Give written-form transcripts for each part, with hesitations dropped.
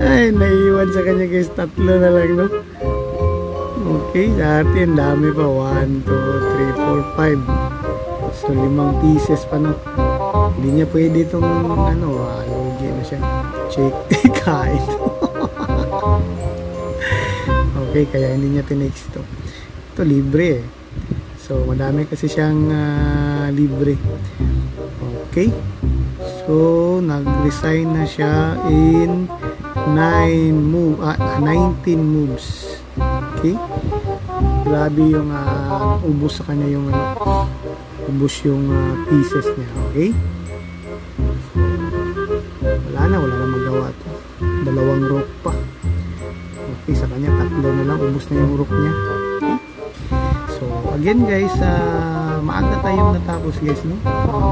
Ay, naiiwan sa kanya guys, 3 na lang, no? Okay, sa atin dami pa, 1, 2, 3, 4, 5. So 5 pieces pa, no? Hindi niya pwede itong ano, lugi na siya, check kain. Okay, kaya hindi niya tinex ito. Ito libre eh. So madami kasi siyang libre. Okay, so nag-resign na siya in 19 moves. Okay, grabe yung ubos sa kanya yung ubos yung pieces niya. Okay, wala na magawa to. 2 rook pa. Okay, sa kanya 3 na lang, ubos na yung rook niya. Okay, so again guys, maaga tayong natapos guys, no?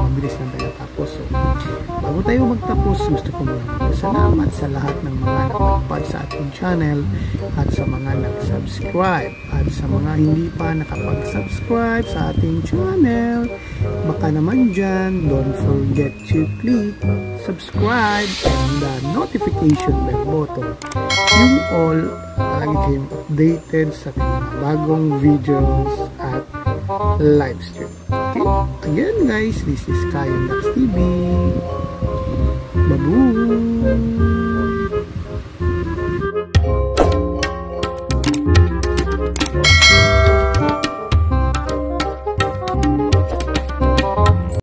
Mabilis lang tayo natapos. So bago tayo magtapos, gusto ko muna salamat sa lahat ng mga nakapag sa ating channel at sa mga nag-subscribe at sa mga hindi pa nakapag-subscribe sa ating channel. Baka naman dyan, don't forget to click subscribe and the notification bell button. Yung all, palagi kayong updated sa mga bagong videos at live stream. Okay? Again guys, this is Kayan Dax TV. Babu!